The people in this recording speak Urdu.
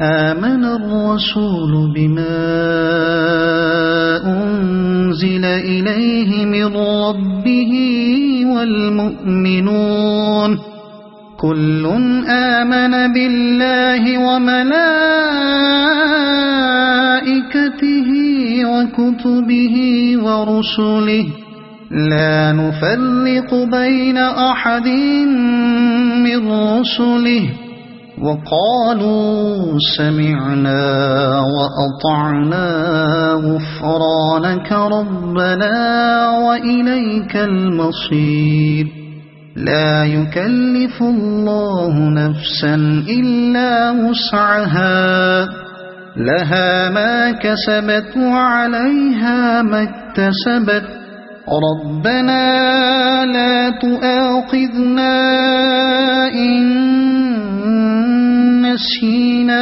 آمن الرسول بما أنزل إليه من ربه والمؤمنون كل آمن بالله وملائكته وكتبه ورسله لا نفرق بين أحد من رسله وقالوا سمعنا وأطعنا غفرانك ربنا وإليك المصير لا يكلف الله نفسا إلا وسعها لها ما كسبت وعليها ما اكتسبت ربنا لا تؤاخذنا إن نسينا